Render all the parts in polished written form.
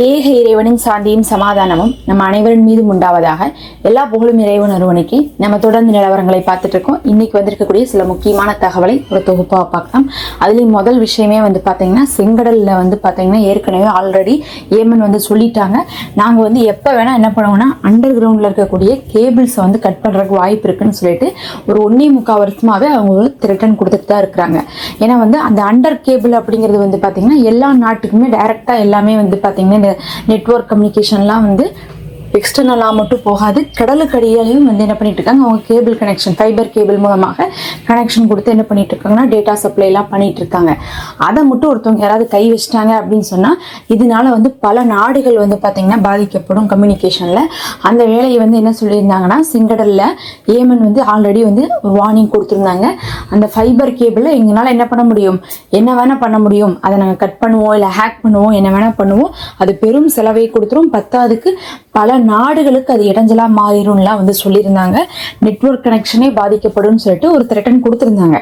ஏக இறைவனின் சாந்தியும் சமாதானமும் நம்ம அனைவரின் மீதும் உண்டாவதாக. எல்லா புகழும் இறைவன் ஒருவனுக்கு. நம்ம தொடர்ந்து நிலவரங்களை பார்த்துட்டு இருக்கோம். இன்னைக்கு வந்திருக்கக்கூடிய சில முக்கியமான தகவலை ஒரு தொகுப்பாக பார்க்கலாம். அதுலேயும் முதல் விஷயமே பார்த்தீங்கன்னா, செங்கடலில் பார்த்தீங்கன்னா ஏற்கனவே ஆல்ரெடி ஏமன் சொல்லிட்டாங்க, நாங்கள் எப்போ வேணால் என்ன பண்ணுவோம்னா அண்டர் கிரவுண்டில் இருக்கக்கூடிய கேபிள்ஸை கட் பண்ணுறதுக்கு வாய்ப்பு இருக்குன்னு சொல்லிட்டு ஒரு 1.25 வருஷமாகவே அவங்க ரிட்டர்ன் கொடுத்துட்டு தான் இருக்கிறாங்க. ஏன்னா அந்த அண்டர் கேபிள் அப்படிங்கிறது பார்த்தீங்கன்னா எல்லா நாட்டுக்குமே டைரெக்டாக எல்லாமே பார்த்தீங்கன்னா நெட்வொர்க் கம்யூனிகேஷன்லாம் எக்ஸ்டர்னலாக மட்டும் போகாது, கடலுக்கு அடியிலையும் என்ன பண்ணிட்டு இருக்காங்க, அவங்க கேபிள் கனெக்ஷன், ஃபைபர் கேபிள் மூலமாக கனெக்ஷன் கொடுத்து என்ன பண்ணிட்டு இருக்காங்கன்னா டேட்டா சப்ளைலாம் பண்ணிட்டு இருக்காங்க. அதை மட்டும் ஒருத்தவங்க யாராவது கை வச்சிட்டாங்க அப்படின்னு சொன்னால் இதனால பல நாடுகள் பார்த்தீங்கன்னா பாதிக்கப்படும் கம்யூனிகேஷனில். அந்த வேலையை என்ன சொல்லியிருந்தாங்கன்னா, செங்கடலில் ஏமன் ஆல்ரெடி ஒரு வார்னிங் கொடுத்துருந்தாங்க. அந்த ஃபைபர் கேபிளை எங்களால் என்ன பண்ண முடியும், என்ன வேணால் பண்ண முடியும், அதை நாங்கள் கட் பண்ணுவோம், இல்லை ஹேக் பண்ணுவோம், என்ன வேணால் பண்ணுவோம், அது பெரும் செலவை கொடுத்துரும், பத்தாவதுக்கு பல நாடுகளுக்கு அது இடைஞ்சலா மாறிடும்லாம் சொல்லியிருந்தாங்க. நெட்வொர்க் கனெக்ஷனே பாதிக்கப்படும் சொல்லிட்டு ஒரு த்ரெட்டன் கொடுத்துருந்தாங்க.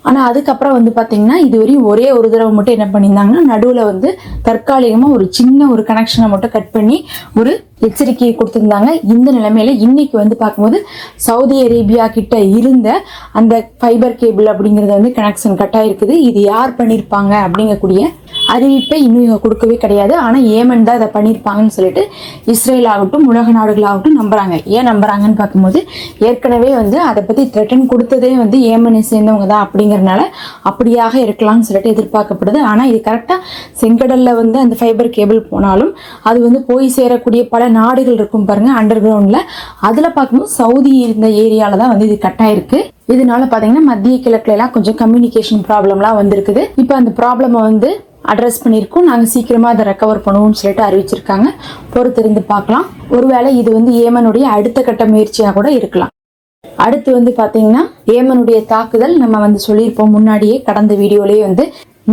ஆனால் அதுக்கப்புறம் பார்த்தீங்கன்னா இதுவரையும் ஒரே ஒரு தடவை மட்டும் என்ன பண்ணியிருந்தாங்கன்னா, நடுவில் தற்காலிகமாக ஒரு சின்ன ஒரு கனெக்ஷனை மட்டும் கட் பண்ணி ஒரு எச்சரிக்கையை கொடுத்துருந்தாங்க. இந்த நிலைமையில இன்னைக்கு பார்க்கும்போது சவுதி அரேபியா கிட்ட இருந்த அந்த ஃபைபர் கேபிள் அப்படிங்கிறது கனெக்ஷன் கட் ஆயிருக்குது. இது யார் பண்ணியிருப்பாங்க அப்படிங்கக்கூடிய அறிவிப்பை இன்னும் கொடுக்கவே கிடையாது. ஆனால் ஏமன் தான் இதை பண்ணியிருப்பாங்கன்னு சொல்லிட்டு இஸ்ரேல் ஆகட்டும் உலக நாடுகளாகட்டும் நம்புறாங்க. ஏன் நம்புறாங்கன்னு பார்க்கும்போது, ஏற்கனவே அதை பற்றி த்ரெட்டன் கொடுத்ததே ஏமனை சேர்ந்தவங்க தான் அப்படிங்கிறதுனால அப்படியாக இருக்கலாம்னு சொல்லிட்டு எதிர்பார்க்கப்படுது. ஆனால் இது கரெக்டாக செங்கடலில் அந்த ஃபைபர் கேபிள் போனாலும் அது போய் சேரக்கூடிய பல நாடுகள் இருக்கும் பாருங்க அண்டர் கிரவுண்ட்ல. அதில் பார்க்கும்போது சவுதி இருந்த ஏரியால தான் இது கட் ஆயிருக்கு. இதனால பார்த்தீங்கன்னா மத்திய கிழக்குல எல்லாம் கொஞ்சம் கம்யூனிகேஷன் ப்ராப்ளம்லாம் வந்திருக்குது. இப்போ அந்த ப்ராப்ளமை அட்ரஸ் பண்ணியிருக்கோம், நாங்கள் சீக்கிரமாக அதை ரெக்கவர் பண்ணுவோம்னு சொல்லிட்டு அறிவிச்சிருக்காங்க. பொறுத்திருந்து பார்க்கலாம். ஒருவேளை இது ஏமனுடைய அடுத்த கட்ட முயற்சியாக கூட இருக்கலாம். அடுத்து பார்த்தீங்கன்னா ஏமனுடைய தாக்குதல் நம்ம சொல்லியிருப்போம் முன்னாடியே, கடந்த வீடியோலேயே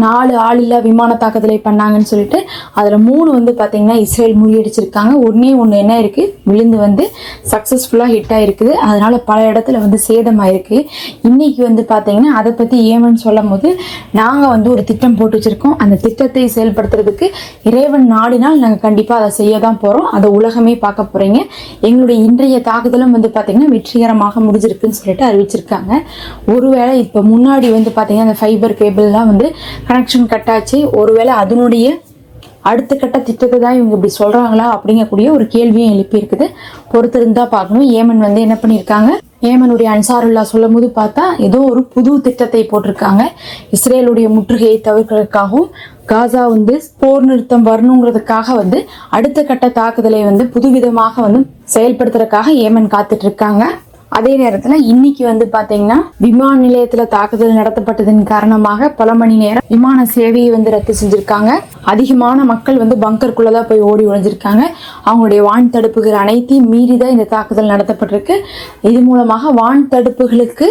4 ஆளில்லா விமான தாக்குதலை பண்ணாங்கன்னு சொல்லிட்டு அதில் 3 பார்த்தீங்கன்னா இஸ்ரேல் முறியடிச்சிருக்காங்க. ஒன்று என்ன இருக்கு, விழுந்து சக்ஸஸ்ஃபுல்லாக ஹிட் ஆயிருக்குது. அதனால பல இடத்துல சேதமாயிருக்கு. இன்னைக்கு பார்த்தீங்கன்னா அதை பற்றி ஏமன் சொல்லும் போது, நாங்கள் ஒரு திட்டம் போட்டு வச்சிருக்கோம், அந்த திட்டத்தை செயல்படுத்துறதுக்கு இறைவன் நாடினால் நாங்கள் கண்டிப்பாக அதை செய்ய தான் போகிறோம், அதை உலகமே பார்க்க போகிறீங்க. எங்களுடைய இன்றைய தாக்குதலும் பார்த்தீங்கன்னா வெற்றிகரமாக முடிஞ்சிருக்குன்னு சொல்லிட்டு அறிவிச்சிருக்காங்க. ஒருவேளை இப்போ முன்னாடி பார்த்தீங்கன்னா அந்த ஃபைபர் கேபிள்லாம் கனெக்ஷன் கட் ஆச்சு, ஒருவேளை அதனுடைய அடுத்த கட்ட திட்டத்தை தான் இவங்க இப்படி சொல்றாங்களா அப்படிங்கக்கூடிய ஒரு கேள்வியும் எழுப்பி இருக்குது. பொறுத்திருந்தா பார்க்கணும். ஏமன் என்ன பண்ணியிருக்காங்க, ஏமனுடைய அன்சாருல்லா சொல்லும் போது பார்த்தா ஏதோ ஒரு புது திட்டத்தை போட்டிருக்காங்க. இஸ்ரேலுடைய முற்றுகையை தவிர்க்கிறதுக்காகவும் காசா போர் நிறுத்தம் வரணுங்கிறதுக்காக அடுத்த கட்ட தாக்குதலை புதுவிதமாக செயல்படுத்துறதுக்காக ஏமன் காத்துட்டு இருக்காங்க. அதே நேரத்தில் இன்னைக்கு பார்த்தீங்கன்னா விமான நிலையத்தில் தாக்குதல் நடத்தப்பட்டதன் காரணமாக பல மணி நேரம் விமான சேவையை ரத்து செஞ்சிருக்காங்க. அதிகமான மக்கள் பங்கருக்குள்ளதான் போய் ஓடி ஒழிஞ்சிருக்காங்க. அவங்களுடைய வான் தடுப்புகள் அனைத்தையும் மீறிதான் இந்த தாக்குதல் நடத்தப்பட்டிருக்கு. இது மூலமாக வான் தடுப்புகளுக்கு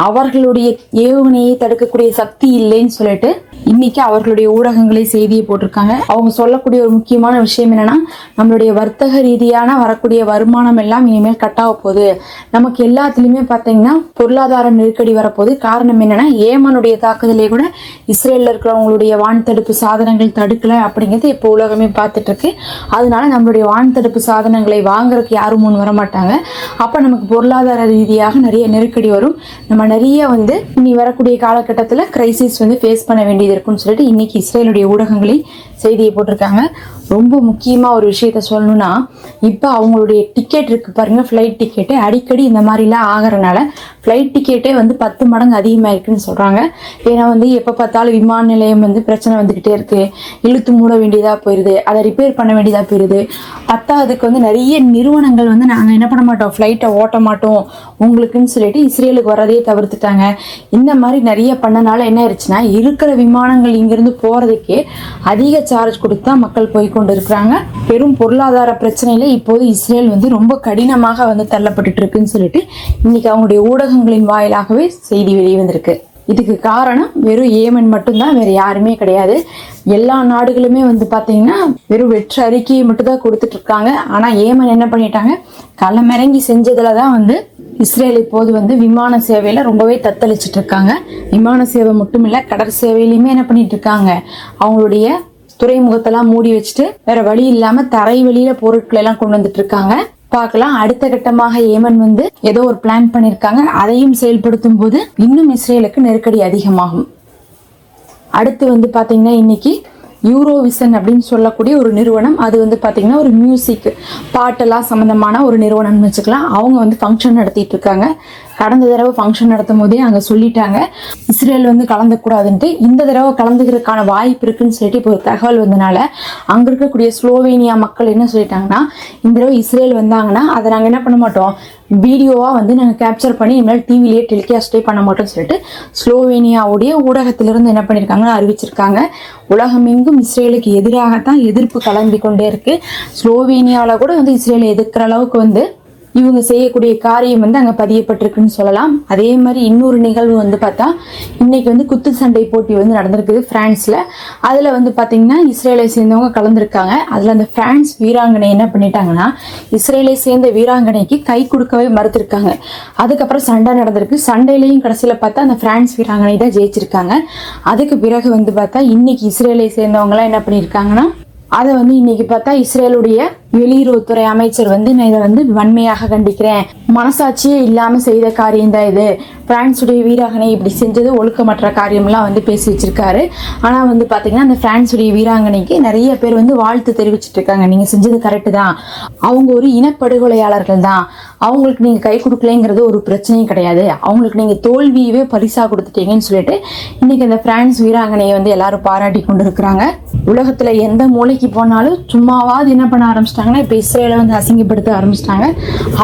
அவர்களுடைய ஏவுகணையை தடுக்கக்கூடிய சக்தி இல்லைன்னு சொல்லிட்டு இன்னைக்கு அவர்களுடைய ஊடகங்களை செய்தியை போட்டிருக்காங்க. அவங்க சொல்லக்கூடிய ஒரு முக்கியமான விஷயம் என்னன்னா, நம்மளுடைய வர்த்தக ரீதியான வரக்கூடிய வருமானம் எல்லாம் இனிமேல் கட்டாக போகுது, நமக்கு எல்லாத்துலயுமே பார்த்தீங்கன்னா பொருளாதார நெருக்கடி வரப்போகுது. காரணம் என்னன்னா, ஏமனுடைய தாக்குதலே கூட இஸ்ரேல்ல இருக்கிறவங்களுடைய வான் தடுப்பு சாதனங்கள் தடுக்கல அப்படிங்கிறது இப்போ உலகமே பார்த்துட்டு இருக்கு. அதனால நம்மளுடைய வான் தடுப்பு சாதனங்களை வாங்குறதுக்கு யாரும் முன் வரமாட்டாங்க. அப்ப நமக்கு பொருளாதார ரீதியாக நிறைய நெருக்கடி வரும். நம்ம நிறைய இனி வரக்கூடிய காலகட்டத்தில் கிரைசிஸ் ஃபேஸ் பண்ண வேண்டியது இருக்குன்னு சொல்லிட்டு இன்னைக்கு இஸ்ரேலுடைய ஊடகங்களில் செய்தியை போட்டிருக்காங்க. ரொம்ப முக்கியமாக ஒரு விஷயத்த சொல்லணும்னா, இப்போ அவங்களுடைய டிக்கெட் இருக்கு பாருங்க, ஃப்ளைட் டிக்கெட்டு அடிக்கடி இந்த மாதிரிலாம் ஆகிறனால ஃப்ளைட் டிக்கெட்டே 10 மடங்கு அதிகமாக இருக்குன்னு சொல்கிறாங்க. ஏன்னா எப்போ பார்த்தாலும் விமான நிலையம் பிரச்சனை வந்துக்கிட்டே இருக்கு, இழுத்து மூட வேண்டியதாக போயிடுது, அதை ரிப்பேர் பண்ண வேண்டியதாக போயிடுது. பத்தாவதுக்கு நிறைய நிறுவனங்கள் நாங்கள் என்ன பண்ண மாட்டோம், ஃப்ளைட்டை ஓட்ட மாட்டோம் உங்களுக்குன்னு சொல்லிட்டு இஸ்ரேலுக்கு வரதே தவிர்த்துட்டாங்க. இந்த மாதிரி நிறைய பண்ணனால என்ன ஆயிடுச்சுன்னா, இருக்கிற விமானங்கள் இங்கிருந்து போகிறதுக்கே அதிக சார்ஜ் கொடுத்தா மக்கள் போய் கொண்டு இருக்கிறாங்க. பெரும் பொருளாதார பிரச்சனையில இப்போது இஸ்ரேல் ரொம்ப கடினமாக தள்ளப்பட்டு இருக்குன்னு சொல்லிட்டு இன்னைக்கு அவங்களுடைய ஊடகங்களின் வாயிலாகவே செய்தி வெளியே வந்திருக்கு. இதுக்கு காரணம் வெறும் ஏமன் மட்டும்தான், வேற யாருமே கிடையாது. எல்லா நாடுகளுமே பார்த்தீங்கன்னா வெறும் வெற்று அறிக்கையை மட்டும் தான் கொடுத்துட்டு இருக்காங்க. ஆனா ஏமன் என்ன பண்ணிட்டாங்க, களமிறங்கி செஞ்சதுலதான் இஸ்ரேல் இப்போது விமான சேவையில ரொம்பவே தத்தளிச்சுட்டு இருக்காங்க. விமான சேவை மட்டும் இல்ல, கடற் சேவையிலுமே என்ன பண்ணிட்டு இருக்காங்க, அவங்களுடைய துறைமுகத்தெல்லாம் மூடி வச்சுட்டு வேற வழி இல்லாம தரை வழியில பொருட்களை எல்லாம் கொண்டு வந்துட்டு இருக்காங்க. பார்க்கலாம். அடுத்த கட்டமாக ஏமன் வந்து ஏதோ ஒரு பிளான் பண்ணிருக்காங்க. அதையும் செயல்படுத்தும் போது இன்னும் இஸ்ரேலுக்கு நெருக்கடி அதிகமாகும். அடுத்து வந்து பாத்தீங்கன்னா இன்னைக்கு யூரோவிஷன் அப்படின்னு சொல்லக்கூடிய ஒரு நிறுவனம், அது வந்து பாத்தீங்கன்னா ஒரு மியூசிக் பாட்டெல்லாம் சம்பந்தமான ஒரு நிறுவனம்னு வச்சுக்கலாம். அவங்க வந்து ஃபங்க்ஷன் நடத்திட்டு இருக்காங்க. கடந்த தடவை ஃபங்க்ஷன் நடத்தும் போதே அங்கே சொல்லிட்டாங்க இஸ்ரேல் வந்து கலந்துக்கூடாதுன்ட்டு. இந்த தடவை கலந்துக்கிறதுக்கான வாய்ப்பு இருக்குன்னு சொல்லிட்டு இப்போ ஒரு தகவல் வந்தனால அங்கே இருக்கக்கூடிய ஸ்லோவேனியா மக்கள் என்ன சொல்லிட்டாங்கன்னா, இந்த தடவை இஸ்ரேல் வந்தாங்கன்னா அதை நாங்கள் என்ன பண்ண மாட்டோம், வீடியோவாக வந்து நாங்கள் கேப்சர் பண்ணி இனிமேல் டிவிலேயே டெலிகாஸ்டே பண்ண மாட்டோம்னு சொல்லிட்டு ஸ்லோவேனியாவுடைய ஊடகத்திலிருந்து என்ன பண்ணியிருக்காங்கன்னு அறிவிச்சிருக்காங்க. உலகமெங்கும் இஸ்ரேலுக்கு எதிராகத்தான் எதிர்ப்பு கிளம்பி கொண்டே இருக்கு. ஸ்லோவேனியாவில் கூட வந்து இஸ்ரேலை எதிர்க்கிற அளவுக்கு வந்து இவங்க செய்யக்கூடிய காரியம் வந்து அங்கே பதியப்பட்டிருக்குன்னு சொல்லலாம். அதே மாதிரி இன்னொரு நிகழ்வு வந்து பார்த்தா இன்னைக்கு வந்து குத்து சண்டை போட்டி வந்து நடந்திருக்குது பிரான்ஸ்ல. அதில் வந்து பார்த்தீங்கன்னா இஸ்ரேலை சேர்ந்தவங்க கலந்துருக்காங்க. அதில் அந்த பிரான்ஸ் வீராங்கனை என்ன பண்ணிட்டாங்கன்னா, இஸ்ரேலை சேர்ந்த வீராங்கனைக்கு கை கொடுக்கவே மறுத்திருக்காங்க. அதுக்கப்புறம் சண்டை நடந்திருக்கு. சண்டையிலையும் கடைசியில் பார்த்தா அந்த பிரான்ஸ் வீராங்கனை தான் ஜெயிச்சிருக்காங்க. அதுக்கு பிறகு வந்து பார்த்தா இன்னைக்கு இஸ்ரேலை சேர்ந்தவங்களாம் என்ன பண்ணியிருக்காங்கன்னா, அதை வந்து இன்னைக்கு பார்த்தா இஸ்ரேலுடைய வெளியுறவுத்துறை அமைச்சர் வந்து நான் இதை வந்து வன்மையாக கண்டிக்கிறேன், மனசாட்சியே இல்லாம செய்த காரியம் தான் இது, பிரான்ஸுடைய வீராங்கனை இப்படி செஞ்சது ஒழுக்கமற்ற காரியம்லாம் வந்து பேசி வச்சிருக்காரு. ஆனா வந்து பாத்தீங்கன்னா அந்த பிரான்ஸுடைய வீராங்கனைக்கு நிறைய பேர் வந்து வாழ்த்து தெரிவிச்சிட்டு இருக்காங்க. நீங்க செஞ்சது கரெக்டு தான், அவங்க ஒரு இனப்படுகொலையாளர்கள் தான், அவங்களுக்கு நீங்க கை கொடுக்கலங்கிறது ஒரு பிரச்சனையும் கிடையாது, அவங்களுக்கு நீங்க தோல்வியவே பரிசா கொடுத்துட்டீங்கன்னு சொல்லிட்டு இன்னைக்கு அந்த பிரான்ஸ் வீராங்கனையை வந்து எல்லாரும் பாராட்டி கொண்டு இருக்கிறாங்க. உலகத்துல எந்த மூளைக்கு போனாலும் சும்மாவாது என்ன பண்ண ஆரம்பிச்சிட்டாங்கன்னா இப்ப இஸ்ரேலை வந்து அசிங்கப்படுத்த ஆரம்பிச்சிட்டாங்க.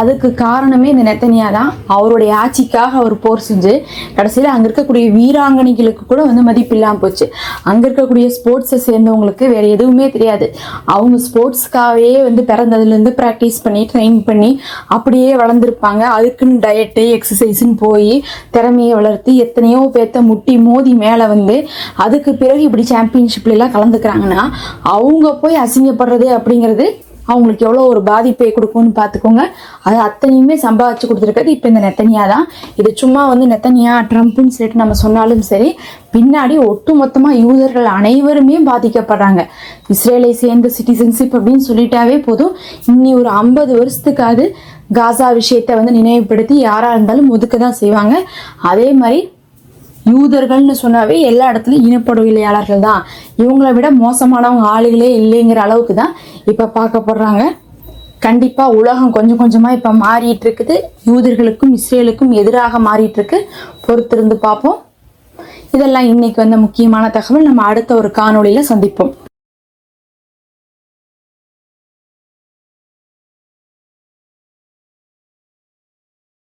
அதுக்கு காரணமே இந்த நெத்தனியா தான். அவருடைய ஆட்சிக்காக அவர் போர் செஞ்சு கடைசியில் அங்க இருக்கக்கூடிய வீராங்கனைகளுக்கு கூட வந்து மதிப்பு இல்லாம போச்சு. அங்க இருக்கக்கூடிய ஸ்போர்ட்ஸை சேர்ந்தவங்களுக்கு வேற எதுவுமே தெரியாது. அவங்க ஸ்போர்ட்ஸ்க்காகவே வந்து பிறந்ததுல இருந்து பிராக்டிஸ் பண்ணி ட்ரெயின் பண்ணி அப்படியே வளர்ந்துருப்பாங்க. அதுக்குன்னு டயட்டு எக்ஸசைஸ்ன்னு போய் திறமையை வளர்த்து எத்தனையோ பேர்த்த முட்டி மோதி மேலே வந்து அதுக்கு பிறகு இப்படி சாம்பியன்ஷிப்ல எல்லாம் கலந்துக்கிறாங்கன்னா அவங்க போய் அசிங்கப்படுறது அப்படிங்கிறது அவங்களுக்கு எவ்வளோ ஒரு பாதிப்பை கொடுக்கும்னு பார்த்துக்கோங்க. அது அத்தனையுமே சம்பாதிச்சு கொடுத்துருக்கிறது இப்போ இந்த நெத்தனியா தான். இது சும்மா வந்து நெத்தனியா ட்ரம்ப்னு சொல்லிட்டு நம்ம சொன்னாலும் சரி, பின்னாடி ஒட்டுமொத்தமாக யூதர்கள் அனைவருமே பாதிக்கப்படுறாங்க. இஸ்ரேலை சேர்ந்த சிட்டிசன்ஷிப் அப்படின்னு சொல்லிட்டாவே போதும், இன்னி ஒரு 50 வருஷத்துக்காவது காசா விஷயத்தை வந்து நினைவுபடுத்தி யாராக இருந்தாலும் ஒதுக்க தான் செய்வாங்க. அதே மாதிரி யூதர்கள்னு சொன்னாவே எல்லா இடத்துலையும் இனப்படுகொலையாளர்கள் தான், இவங்களை விட மோசமானவங்க ஆளுகளே இல்லைங்கிற அளவுக்கு தான் இப்போ பார்க்கப்படுறாங்க. கண்டிப்பாக உலகம் கொஞ்சம் கொஞ்சமாக இப்போ மாறிட்டு இருக்குது. யூதர்களுக்கும் இஸ்ரேலுக்கும் எதிராக மாறிட்டு இருக்கு. பொறுத்திருந்து பார்ப்போம். இதெல்லாம் இன்னைக்கு வந்த முக்கியமான தகவல். நம்ம அடுத்த ஒரு காணொளியில் சந்திப்போம்.